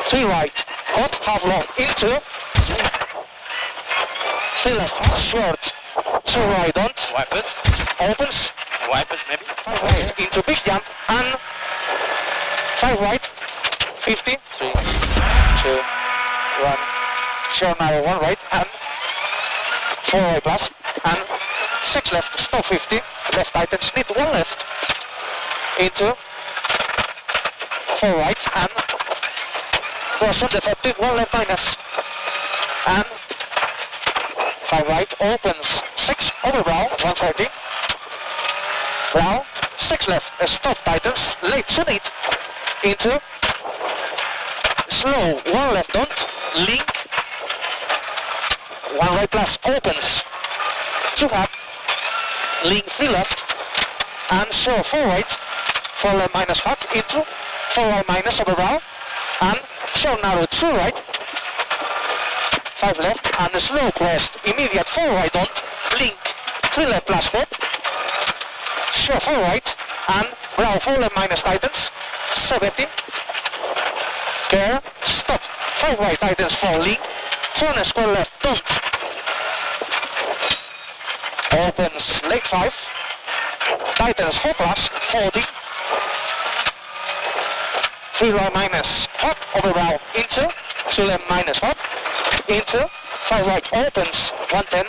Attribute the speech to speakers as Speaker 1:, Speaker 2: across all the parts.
Speaker 1: 3 right, hot, half long, into 3 left, hot, short, 2 right, don't,
Speaker 2: Wipers.
Speaker 1: opens,
Speaker 2: Wipers maybe.
Speaker 1: 5 right, into big jump, and 5 right, 50, 3, 2, 1, short narrow, 1 right, and 4 right plus, and 6 left, stop 50, left tighten, split 1 left, into 4 right, and caution defective, 1 left minus, and 5 right, opens, 6 over brow, 130, brow, 6 left, stop tightens, late to neat, into, slow, 1 left don't, link, 1 right plus, opens, 2 up, link 3 left, and show 4 right, 4 left minus hook, into, 4 right minus over brow, and show narrow 2 right, 5 left, and a slow crest, immediate 4 right don't, link, 3 left plus hop, show 4 right, and brow 4 left minus tightens, 70, care, stop, 5 right tightens 4 link, turn a square left don't, opens late 5, tightens 4 plus, 40, 3 right minus, hop, over brow, into, 2 left minus hop, into, 5 right opens, 110,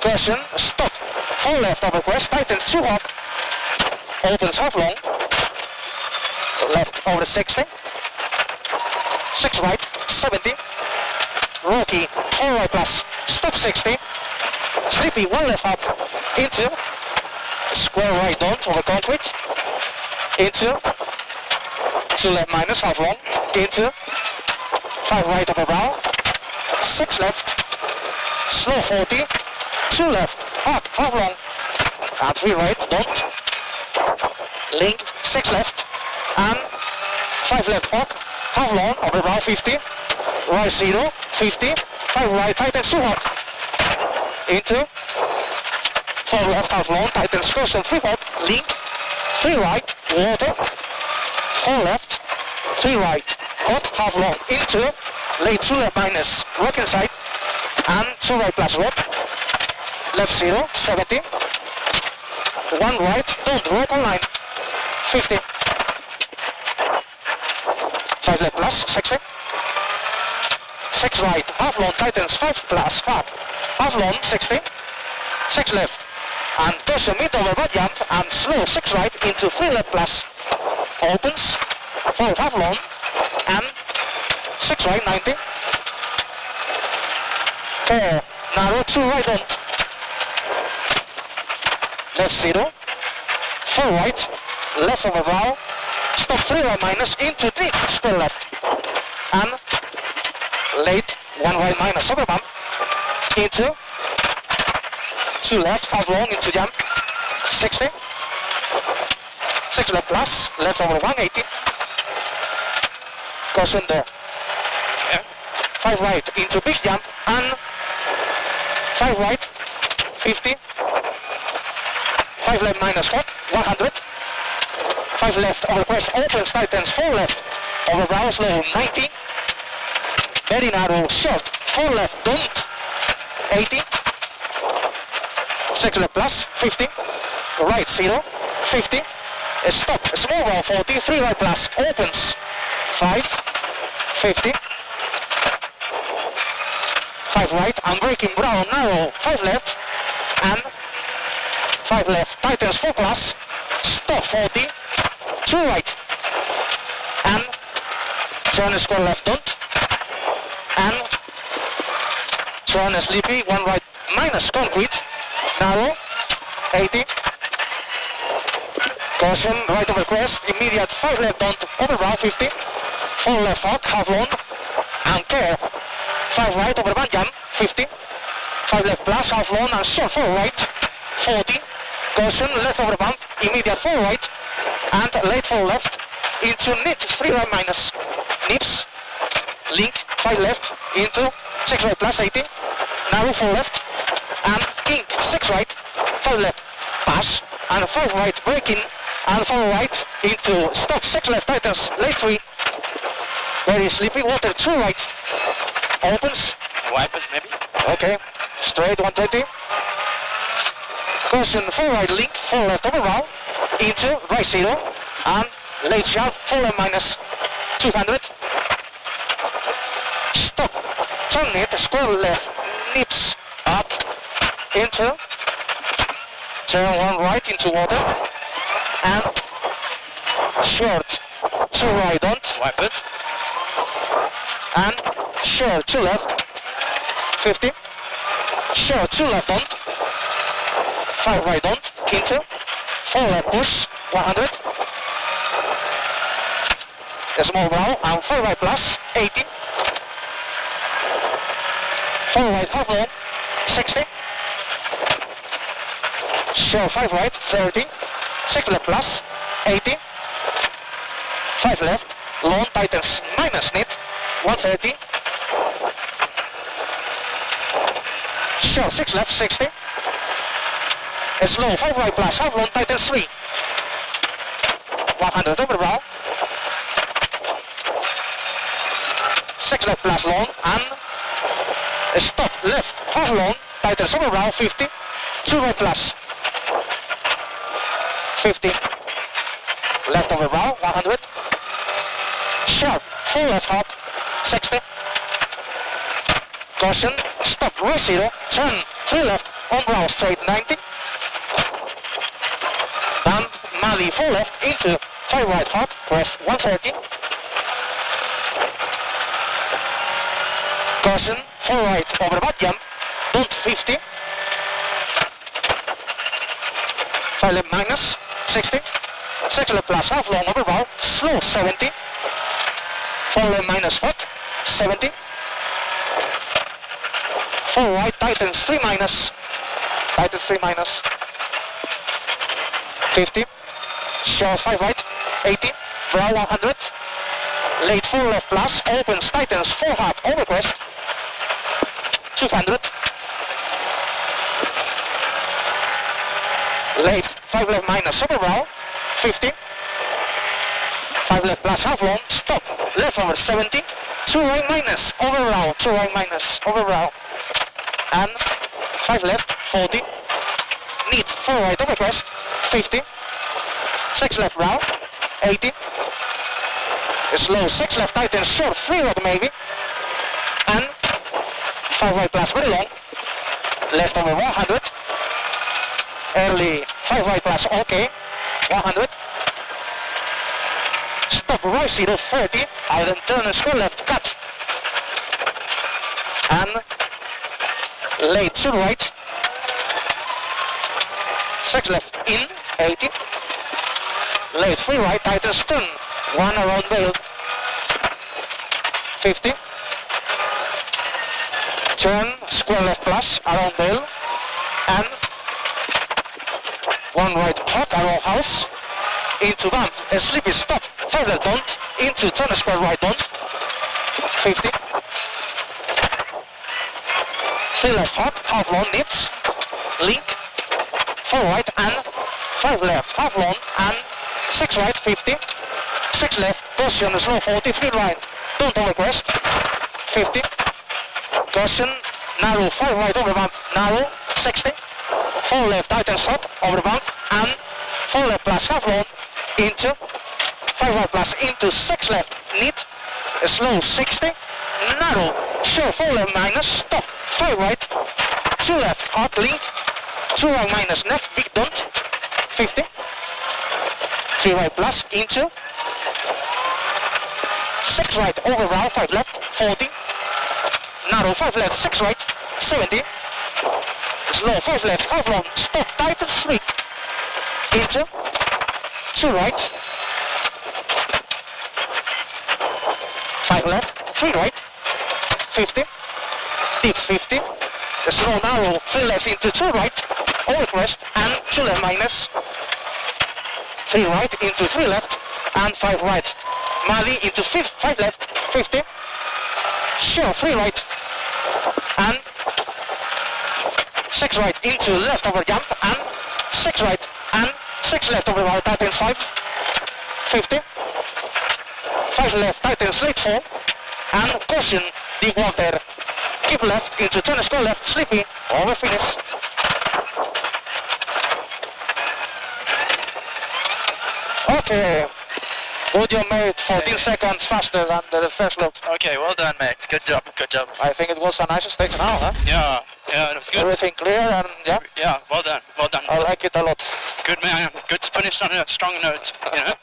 Speaker 1: question, stop, 4 left over crest, tightens 2 hop, opens half long, left over 60, 6 right, 70, Rocky, 4 right plus, stop 60, Sleepy, 1 left up, into, square right don't over concrete, into, 2 left minus, half long, into, 5 right over brow, 6 left, slow 40, 2 left, hard, half long, and 3 right, don't, link, 6 left, and 5 left hawk, half long, over brow 50, right 0, 50, 5 right, tightens 2 hawk, into, 4 left, half long, tightens caution, 3 hawk, link, 3 right, water, 4 left, 3 right, hot, half long, into, late 2 left minus, rock inside, and 2 right plus rock, left 0, 70, 1 right, don't, rock on line, 50, 5 left plus, 60, 6 right, half long, tightens 5 plus, half long, 60, 6 left, and caution mid over bad jump, and slow 6 right into 3 left plus, opens, 4 half long, and 6 right, 90, care, narrow 2 right don't, left 0, 4 right, left over brow, stop 3 right minus, into deep, square left, and late 1 right minus over bump, into 2 left, half long, into jump, 60, 6 left plus, left over 180, caution there, 5 right, into big jump, and 5 right, 50, 5 left minus hook, 100, 5 left over crest, opens, tightens, 4 left, over brow slow, 90, very narrow, short, 4 left, don't, 80, 6 left plus, 50, right 0, 50, stop, small brow 40, 3 right plus, opens, 5, 50, 5 right, I'm breaking brow, narrow, 5 left, and 5 left, tightens 4 plus, stop 40, 2 right, and turn square left don't, and turn sleepy, 1 right minus concrete, narrow, 80, caution, right over crest, immediate 5 left don't, over brow 50, 4 left hawk, half long, and care, 5 right over band jump, 50, 5 left plus, half long, and short 4 right, 40, caution, left over bump, immediate 4 right, and late 4 left, into knit, 3 right minus, nips, link, 5 left, into 6 right plus, 80, narrow 4 left, and kink, 6 right, 5 left, pass, and 5 right, breaking, and 4 right, into stop, 6 left, tightens, late 3, Very sleepy, water 2 right. Opens.
Speaker 2: Wipers maybe?
Speaker 1: Okay. Straight 120. Caution 4 right link, 4 left over round. Into right 0. And late sharp, 4 left minus 200. Stop. Turn it, square left, nips up. Into. Turn 1 right into water. And short 2 right don't.
Speaker 2: Wipers.
Speaker 1: And short 2 left. 50. Short 2 left don't. 5 right don't. Into. 4 left push. 100. A small brow and 4 right plus. 80. 4 right half long. 60. Short 5 right. 30. 6 left plus. 80. 5 left. Long tightens minus knit. 130. Short 6 left, 60. Slow 5 right plus, half long tightens 3. 100 over brow. 6 left plus long and stop left, half long, tightens over brow, 50. 2 right plus. 50. Left over brow, 100. Sharp, 4 left hop, 60. Caution, stop, right 0, turn 3 left, on brow straight 90. Down, Mali 4 left into 5 right hop, crest 130. Caution, 4 right over back jump, don't 50. 5 left minus, 60. 6 left plus half long over brow, slow 70. 4 left minus hot, 70. 4 right, tightens 3 minus. Tightens 3 minus. 50. Short 5 right, 80. Brow 100. Late 4 left plus, opens, tightens 4 hard, over crest. 200. Late 5 left minus, over brow. 50. 5 left plus, half long, stop. Left over 70. 2 right minus, over brow, 2 right minus, over brow. And 5 left, 40. Neat, 4 right over crest, 50. 6 left brow, 80. Slow, 6 left tighten, short, 3 right maybe. And 5 right plus, very long. Left over 100. Early, 5 right plus, okay. 100. Stop, right 0, 30. I then turn and square left, cut. And late 2 right. 6 left in, 80. Late 3 right, tightens turn. 1 around bail. 50. Turn, square left plus, around bail. And 1 right hawk, around house. Into bump, a sleepy stop. 5 left don't. Into turn square right don't. 50. 3 left hawk, half long nips. Link. 4 right and 5 left, half long and 6 right, 50. 6 left, caution, slow 40, 3 right, don't over crest. 50. Caution, narrow 5 right over bump, narrow, 60. 4 left, tightens hot, over bump, and 4 left plus half long, into 5 right plus into 6 left, neat, slow 60, narrow, sure 4 left minus, stop, 5 right, 2 left, hot link, 2 right minus neck, big don't, 50, 3 right plus into 6 right over brow, 5 left, 40, narrow 5 left, 6 right, 70, slow 5 left, half long, stop, tighten 3, into 2 right, 5 left, 3 right, 50, deep 50, slow narrow, 3 left into 2 right, over crest, and 2 left minus, 3 right into 3 left, and 5 right. Mali into 5 left, 50, sure 3 right, and 6 right into left over jump, and 6 right, and 6 left over right, tightens 5, 50, 5 left, tightens late 4, and caution, deep wall there. Keep left, into turn score left, sleepy, over finish. Okay, good job mate, 14 seconds faster than the first loop.
Speaker 2: Okay, well done, mate. Good job, good job.
Speaker 1: I think it was a nice stage now, huh?
Speaker 2: Yeah, it was good.
Speaker 1: Everything clear and yeah?
Speaker 2: Yeah, well done, well done.
Speaker 1: I like it a lot.
Speaker 2: Good man, good to finish on a strong note, you know.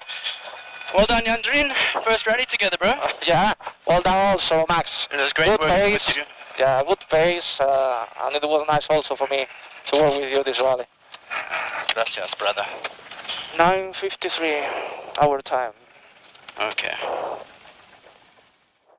Speaker 2: Well done, Yandrin. First rally together, bro.
Speaker 1: Yeah, well done also, Max.
Speaker 2: It was great
Speaker 1: good
Speaker 2: working
Speaker 1: pace.
Speaker 2: with you.
Speaker 1: Yeah, good pace, and it was nice also for me to work with you this rally.
Speaker 2: Gracias, brother.
Speaker 1: 9:53 our time.
Speaker 2: Okay.